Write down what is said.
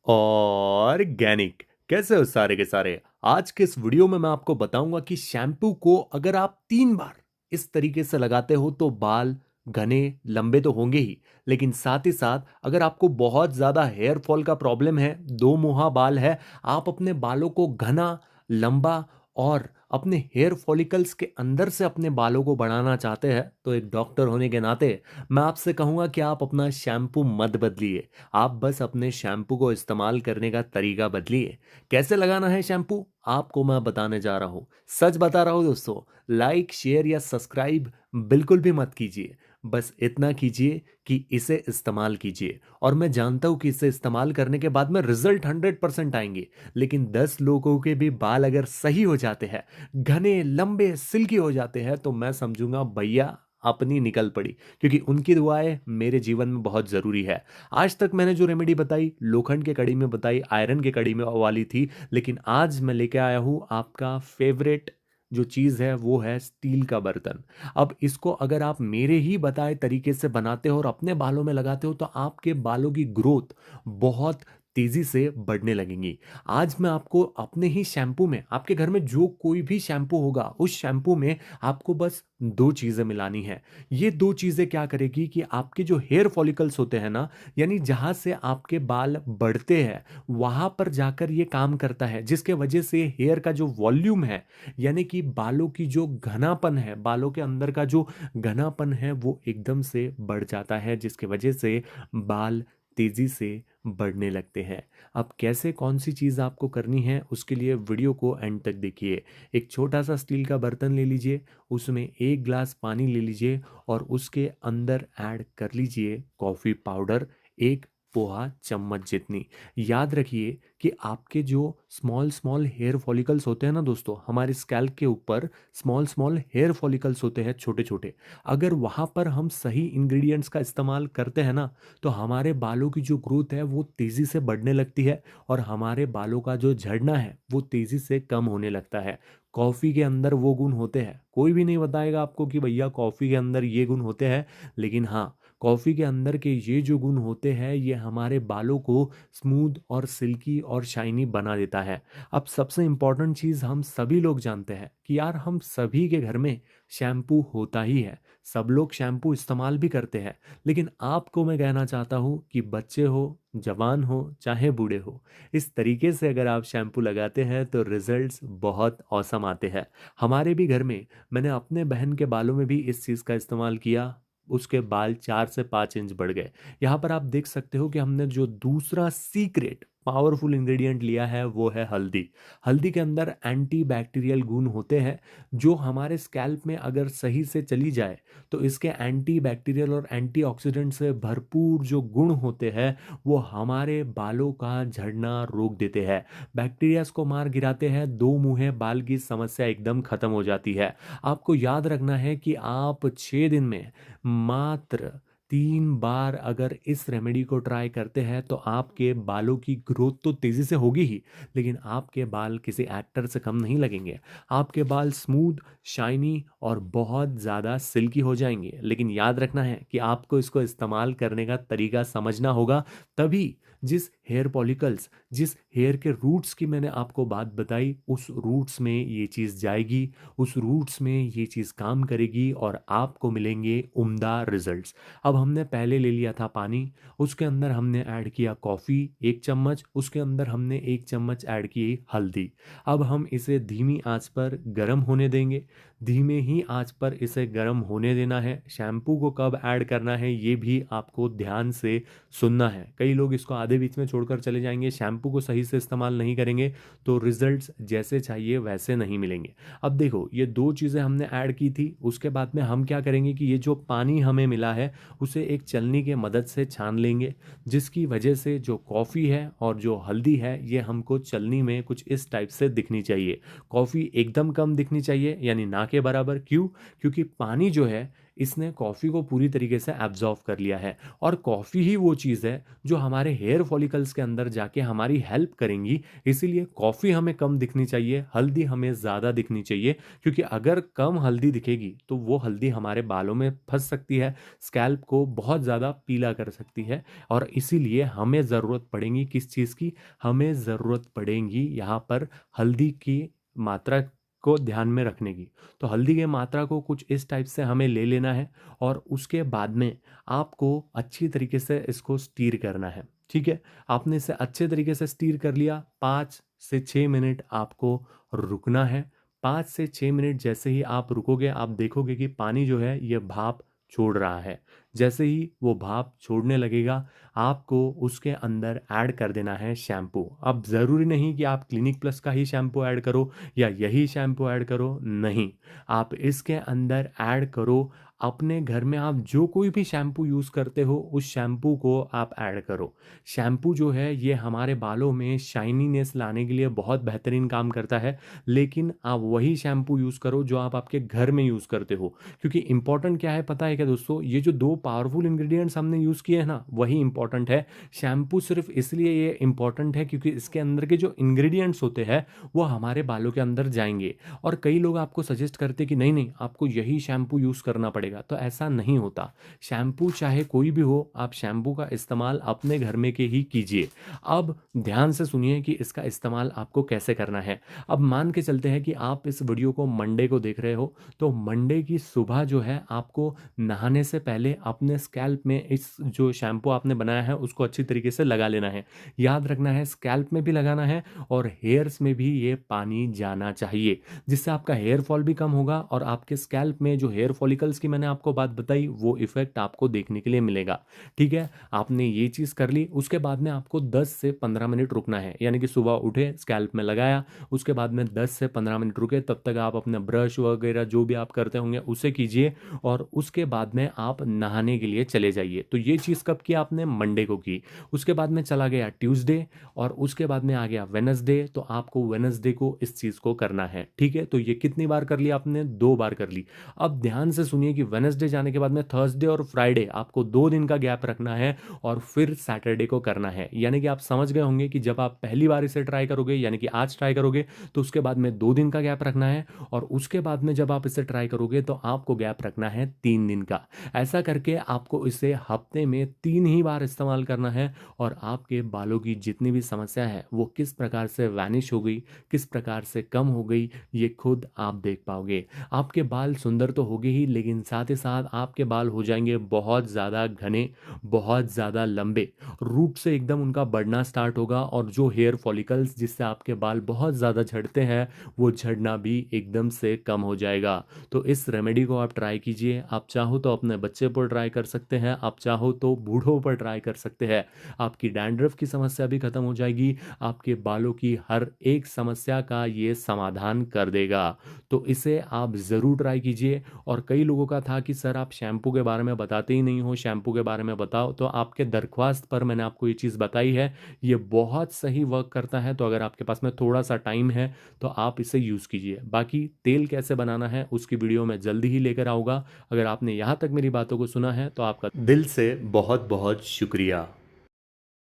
Organic. कैसे हो सारे के सारे। आज के इस वीडियो में मैं आपको बताऊंगा कि शैम्पू को अगर आप 3 बार इस तरीके से लगाते हो तो बाल घने लंबे तो होंगे ही, लेकिन साथ ही साथ अगर आपको बहुत ज्यादा हेयर फॉल का प्रॉब्लम है, दो मुहा बाल है, आप अपने बालों को घना, लंबा और अपने हेयर फॉलिकल्स के अंदर से अपने बालों को बढ़ाना चाहते हैं, तो एक डॉक्टर होने के नाते मैं आपसे कहूंगा कि आप अपना शैम्पू मत बदलिए। आप बस अपने शैम्पू को इस्तेमाल करने का तरीका बदलिए। कैसे लगाना है शैम्पू आपको मैं बताने जा रहा हूँ। सच बता रहा हूँ दोस्तों, लाइक शेयर या सब्सक्राइब बिल्कुल भी मत कीजिए। बस इतना कीजिए कि इसे इस्तेमाल कीजिए, और मैं जानता हूं कि इसे इस्तेमाल करने के बाद में रिजल्ट 100% आएंगे। लेकिन 10 लोगों के भी बाल अगर सही हो जाते हैं, घने लंबे सिल्की हो जाते हैं, तो मैं समझूंगा भैया अपनी निकल पड़ी, क्योंकि उनकी दुआएं मेरे जीवन में बहुत जरूरी है। आज तक मैंने जो रेमेडी बताई लोखंड के कड़ी में बताई, आयरन के कड़ी में वाली थी, लेकिन आज मैं लेके आया हूं आपका फेवरेट जो चीज है वो है स्टील का बर्तन। अब इसको अगर आप मेरे ही बताए तरीके से बनाते हो और अपने बालों में लगाते हो तो आपके बालों की ग्रोथ बहुत तेजी से बढ़ने लगेंगी। आज मैं आपको अपने ही शैम्पू में, आपके घर में जो कोई भी शैम्पू होगा उस शैम्पू में आपको बस दो चीजें मिलानी है। ये दो चीजें क्या करेगी कि आपके जो हेयर फॉलिकल्स होते हैं ना, यानी जहां से आपके बाल बढ़ते हैं, वहां पर जाकर ये काम करता है, जिसके वजह से हेयर का जो वॉल्यूम है, यानी कि बालों की जो घनापन है, बालों के अंदर का जो घनापन है वो एकदम से बढ़ जाता है, जिसकी वजह से बाल तेजी से बढ़ने लगते हैं। अब कैसे, कौन सी चीज़ आपको करनी है, उसके लिए वीडियो को एंड तक देखिए। एक छोटा सा स्टील का बर्तन ले लीजिए, उसमें 1 गिलास पानी ले लीजिए और उसके अंदर ऐड कर लीजिए कॉफ़ी पाउडर, एक पोहा चम्मच जितनी। याद रखिए कि आपके जो स्मॉल स्मॉल हेयर फॉलिकल्स होते हैं ना दोस्तों, हमारे स्कैल्प के ऊपर स्मॉल स्मॉल हेयर फॉलिकल्स होते हैं छोटे छोटे, अगर वहाँ पर हम सही इंग्रेडिएंट्स का इस्तेमाल करते हैं ना, तो हमारे बालों की जो ग्रोथ है वो तेज़ी से बढ़ने लगती है, और हमारे बालों का जो झड़ना है वो तेज़ी से कम होने लगता है। कॉफ़ी के अंदर वो गुण होते हैं, कोई भी नहीं बताएगा आपको कि भैया कॉफ़ी के अंदर ये गुण होते हैं, लेकिन हाँ, कॉफ़ी के अंदर के ये जो गुण होते हैं ये हमारे बालों को स्मूथ और सिल्की और शाइनी बना देता है। अब सबसे इम्पॉर्टेंट चीज़ हम सभी लोग जानते हैं कि यार हम सभी के घर में शैम्पू होता ही है, सब लोग शैम्पू इस्तेमाल भी करते हैं, लेकिन आपको मैं कहना चाहता हूँ कि बच्चे हो, जवान हो, चाहे बूढ़े हो, इस तरीके से अगर आप शैम्पू लगाते हैं तो रिजल्ट्स बहुत औसम आते हैं। हमारे भी घर में, मैंने अपने बहन के बालों में भी इस चीज़ का इस्तेमाल किया, उसके बाल 4 से 5 इंच बढ़ गए। यहाँ पर आप देख सकते हो कि हमने जो दूसरा सीक्रेट पावरफुल इंग्रेडिएंट लिया है वो है हल्दी। हल्दी के अंदर एंटी बैक्टीरियल गुण होते हैं, जो हमारे स्कैल्प में अगर सही से चली जाए तो इसके एंटी बैक्टीरियल और एंटीऑक्सीडेंट से भरपूर जो गुण होते हैं वो हमारे बालों का झड़ना रोक देते हैं, बैक्टीरियाज को मार गिराते हैं, दो मुंहे बाल की समस्या एकदम खत्म हो जाती है। आपको याद रखना है कि आप 6 दिन में मात्र 3 बार अगर इस रेमेडी को ट्राई करते हैं तो आपके बालों की ग्रोथ तो तेज़ी से होगी ही, लेकिन आपके बाल किसी एक्टर से कम नहीं लगेंगे। आपके बाल स्मूथ, शाइनी और बहुत ज़्यादा सिल्की हो जाएंगे। लेकिन याद रखना है कि आपको इसको इस्तेमाल करने का तरीका समझना होगा, तभी जिस हेयर पॉलिकल्स, जिस हेयर के रूट्स की मैंने आपको बात बताई, उस रूट्स में ये चीज़ जाएगी, उस रूट्स में ये चीज़ काम करेगी और आपको मिलेंगे उम्दा रिजल्ट्स। अब हमने पहले ले लिया था पानी, उसके अंदर हमने ऐड किया कॉफ़ी 1 चम्मच, उसके अंदर हमने 1 चम्मच ऐड की हल्दी। अब हम इसे धीमी आंच पर गर्म होने देंगे, धीमे ही आंच पर इसे गर्म होने देना है। शैम्पू को कब ऐड करना है ये भी आपको ध्यान से सुनना है। कई लोग इसको आधे बीच में छोड़कर चले जाएंगे, शैम्पू को सही से इस्तेमाल नहीं करेंगे, तो रिजल्ट्स जैसे चाहिए वैसे नहीं मिलेंगे। अब देखो, ये दो चीज़ें हमने ऐड की थी, उसके बाद में हम क्या करेंगे कि ये जो पानी हमें मिला है उसे एक छलनी के मदद से छान लेंगे, जिसकी वजह से जो कॉफ़ी है और जो हल्दी है ये हमको छलनी में कुछ इस टाइप से दिखनी चाहिए। कॉफ़ी एकदम कम दिखनी चाहिए, यानी ना के बराबर। क्यों? क्योंकि पानी जो है इसने कॉफ़ी को पूरी तरीके से एब्जॉर्व कर लिया है। और कॉफ़ी ही वो चीज़ है जो हमारे हेयर फॉलिकल्स के अंदर जाके हमारी हेल्प करेंगी। इसीलिए कॉफ़ी हमें कम दिखनी चाहिए, हल्दी हमें ज़्यादा दिखनी चाहिए, क्योंकि अगर कम हल्दी दिखेगी तो वो हल्दी हमारे बालों में फंस सकती है, स्कैल्प को बहुत ज़्यादा पीला कर सकती है। और इसीलिए हमें ज़रूरत पड़ेगी किस चीज़ की? हमें ज़रूरत पड़ेगी यहाँ पर हल्दी की मात्रा को ध्यान में रखने की। तो हल्दी की मात्रा को कुछ इस टाइप से हमें ले लेना है और उसके बाद में आपको अच्छी तरीके से इसको स्टीर करना है। ठीक है? आपने इसे अच्छे तरीके से स्टीर कर लिया, 5 से 6 मिनट आपको रुकना है। 5 से 6 मिनट जैसे ही आप रुकोगे, आप देखोगे कि पानी जो है ये भाप छोड़ रहा है। जैसे ही वो भाप छोड़ने लगेगा, आपको उसके अंदर ऐड कर देना है शैम्पू। अब ज़रूरी नहीं कि आप क्लिनिक प्लस का ही शैम्पू ऐड करो या यही शैम्पू ऐड करो, नहीं। आप इसके अंदर ऐड करो अपने घर में आप जो कोई भी शैम्पू यूज़ करते हो, उस शैम्पू को आप ऐड करो। शैम्पू जो है ये हमारे बालों में शाइनीनेस लाने के लिए बहुत बेहतरीन काम करता है, लेकिन आप वही शैम्पू यूज़ करो जो आप आपके घर में यूज़ करते हो। क्योंकि इम्पोर्टेंट क्या है पता है क्या दोस्तों? ये जो 2 पावरफुल इंग्रीडिएंट्स हमने यूज़ किए हैं ना, वही इम्पोर्टेंट है। शैम्पू सिर्फ़ इसलिए ये इम्पोर्टेंट है क्योंकि इसके अंदर के जो इंग्रीडिएंट्स होते हैं, वो हमारे बालों के अंदर जाएँगे। और कई लोग आपको सजेस्ट करते हैं कि नहीं, आपको यही शैम्पू यूज़ करना पड़ेगा, तो ऐसा नहीं होता। शैम्पू चाहे कोई भी हो, आप शैम्पू का इस्तेमाल अपने घर में के ही कीजिए। अब ध्यान से सुनिए कि इसका इस्तेमाल आपको कैसे करना है। अब मान के चलते हैं कि आप इस वीडियो को मंडे को देख रहे हो, तो मंडे की सुबह जो है आपको नहाने से पहले अपने स्कैल्प में इस जो शैम्पू आपने बनाया है उसको अच्छी तरीके से लगा लेना है। याद रखना है स्कैल्प में भी लगाना है और हेयर्स में भी ये पानी जाना चाहिए, जिससे आपका हेयर फॉल भी कम होगा और आपके स्कैल्प में जो हेयर फॉलिकल्स की मैंने आपको बात बताई वो इफेक्ट आपको देखने के लिए मिलेगा। ठीक है? आपने ये चीज़ कर ली, उसके बाद में आपको 10 से 15 मिनट रुकना है। यानी कि सुबह उठे, स्कैल्प में लगाया, उसके बाद में 10 से 15 मिनट रुके, तब तक आप अपना ब्रश वगैरह जो भी आप करते होंगे उसे कीजिए और उसके बाद में आप नहाने के लिए चले जाइए। तो ये चीज़ कब की आपने? मंडे को की। उसके बाद में चला गया ट्यूसडे और उसके बाद में आ गया वेडनेसडे, तो आपको वेडनेसडे को इस चीज़ को करना है। ठीक है? तो ये कितनी बार कर लिया आपने? 2 बार कर ली। अब ध्यान से सुनिए कि वेडनेसडे जाने के बाद में थर्सडे और फ्राइडे आपको 2 दिन का गैप रखना है और फिर सैटरडे को करना है। यानी कि आप समझ गए होंगे कि जब आप पहली बार इसे ट्राई करोगे, यानी कि आज ट्राई करोगे, तो उसके बाद में 2 दिन का गैप रखना है और उसके बाद में जब आप इसे ट्राई करोगे तो आपको गैप रखना है 3 दिन का। ऐसा करके आपको इसे हफ्ते में 3 ही बार इस्तेमाल करना है और आपके बालों की जितनी भी समस्या है वो किस प्रकार से वैनिश हो गई, किस प्रकार से कम हो गई, ये खुद आप देख पाओगे। आपके बाल सुंदर तो होंगे ही, लेकिन साथ ही साथ आपके बाल हो जाएंगे बहुत ज़्यादा घने, बहुत ज़्यादा लंबे, रूट से एकदम उनका बढ़ना स्टार्ट होगा और जो हेयर फॉलिकल्स जिससे आपके बाल बहुत ज़्यादा झड़ते हैं, वो झड़ना भी एकदम से कम हो जाएगा। तो इस रेमेडी को आप ट्राई कीजिए। आप चाहो तो अपने बच्चे पर ट्राई कर सकते हैं, आप चाहो तो बूढ़ों पर ट्राई कर सकते हैं। आपकी डैंड्रफ की समस्या भी खत्म हो जाएगी, आपके बालों की हर एक समस्या का ये समाधान कर देगा। तो इसे आप ज़रूर ट्राई कीजिए। और कई लोगों का था कि सर आप शैम्पू के बारे में बताते ही नहीं हो, शैम्पू के बारे में बताओ, तो आपके दरख्वास्त पर मैंने आपको ये चीज़ बताई है, ये बहुत सही वर्क करता है। तो अगर आपके पास में थोड़ा सा टाइम है तो आप इसे यूज़ कीजिए। बाकी तेल कैसे बनाना है उसकी वीडियो मैं जल्दी ही लेकर आऊँगा। अगर आपने यहाँ तक मेरी बातों को सुना है तो आपका दिल से बहुत बहुत शुक्रिया।